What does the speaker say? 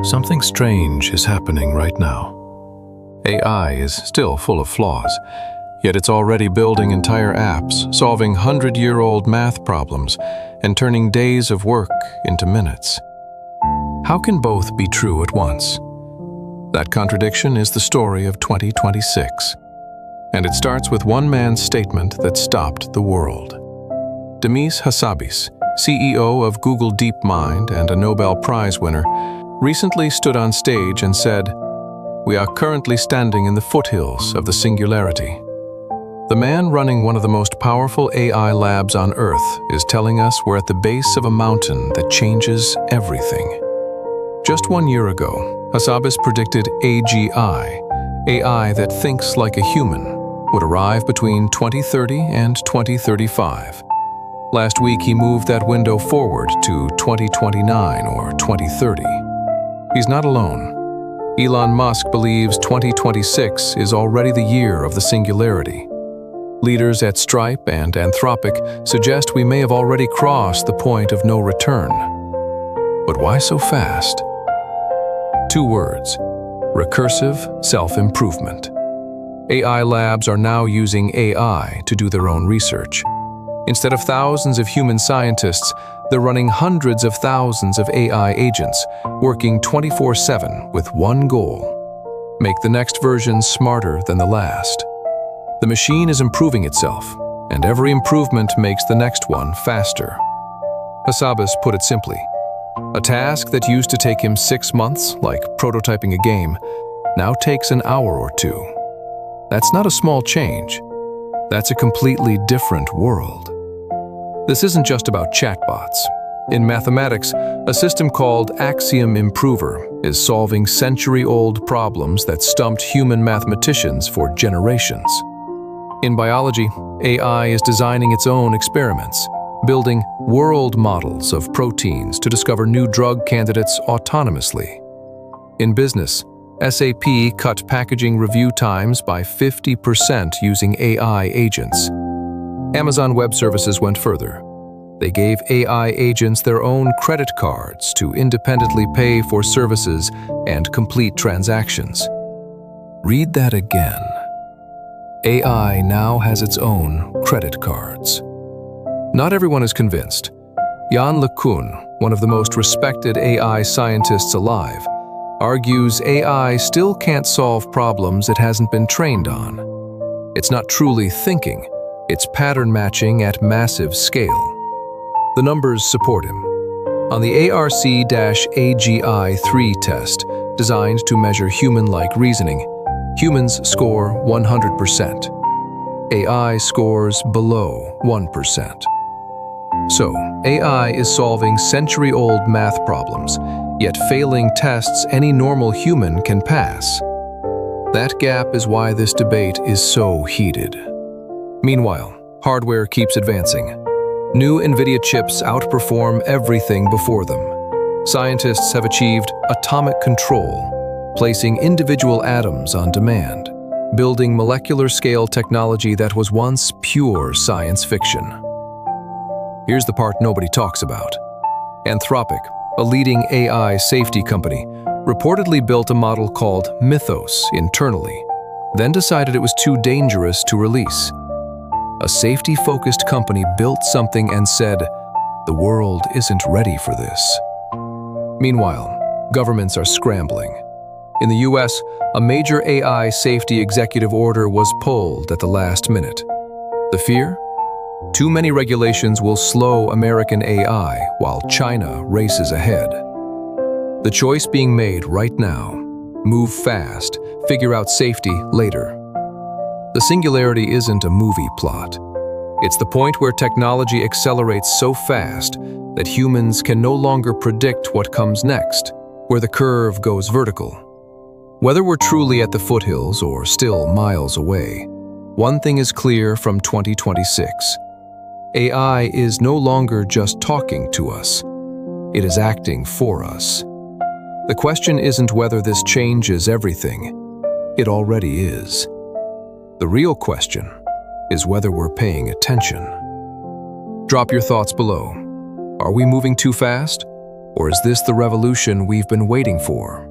Something strange is happening right now. AI is still full of flaws, yet it's already building entire apps, solving 100-year-old math problems, and turning days of work into minutes. How can both be true at once? That contradiction is the story of 2026. And it starts with one man's statement that stopped the world. Demis Hassabis, CEO of Google DeepMind and a Nobel Prize winner, recently stood on stage and said, "We are currently standing in the foothills of the Singularity." The man running one of the most powerful AI labs on Earth is telling us we're at the base of a mountain that changes everything. Just 1 year ago, Hassabis predicted AGI, AI that thinks like a human, would arrive between 2030 and 2035. Last week, he moved that window forward to 2029 or 2030. He's not alone. Elon Musk believes 2026 is already the year of the singularity. Leaders at Stripe and Anthropic suggest we may have already crossed the point of no return. But why so fast? 2 words: recursive self-improvement. AI labs are now using AI to do their own research. Instead of thousands of human scientists, they're running hundreds of thousands of AI agents, working 24/7 with one goal: make the next version smarter than the last. The machine is improving itself, and every improvement makes the next one faster. Hassabis put it simply: a task that used to take him 6 months, like prototyping a game, now takes an hour or 2. That's not a small change. That's a completely different world. This isn't just about chatbots. In mathematics, a system called Axiom Improver is solving century-old problems that stumped human mathematicians for generations. In biology, AI is designing its own experiments, building world models of proteins to discover new drug candidates autonomously. In business, SAP cut packaging review times by 50% using AI agents. Amazon Web Services went further. They gave AI agents their own credit cards to independently pay for services and complete transactions. Read that again. AI now has its own credit cards. Not everyone is convinced. Yann LeCun, one of the most respected AI scientists alive, argues AI still can't solve problems it hasn't been trained on. It's not truly thinking, it's pattern matching at massive scale. The numbers support him. On the ARC-AGI-3 test, designed to measure human-like reasoning, humans score 100%. AI scores below 1%. So, AI is solving century-old math problems, yet failing tests any normal human can pass. That gap is why this debate is so heated. Meanwhile, hardware keeps advancing. New NVIDIA chips outperform everything before them. Scientists have achieved atomic control, placing individual atoms on demand, building molecular-scale technology that was once pure science fiction. Here's the part nobody talks about. Anthropic, a leading AI safety company, reportedly built a model called Mythos internally, then decided it was too dangerous to release. A safety-focused company built something and said, "The world isn't ready for this." Meanwhile, governments are scrambling. In the US, a major AI safety executive order was pulled at the last minute. The fear? Too many regulations will slow American AI while China races ahead. The choice being made right now: move fast, figure out safety later. The singularity isn't a movie plot. It's the point where technology accelerates so fast that humans can no longer predict what comes next, where the curve goes vertical. Whether we're truly at the foothills or still miles away, one thing is clear from 2026. AI is no longer just talking to us. It is acting for us. The question isn't whether this changes everything. It already is. The real question is whether we're paying attention. Drop your thoughts below. Are we moving too fast? Or is this the revolution we've been waiting for?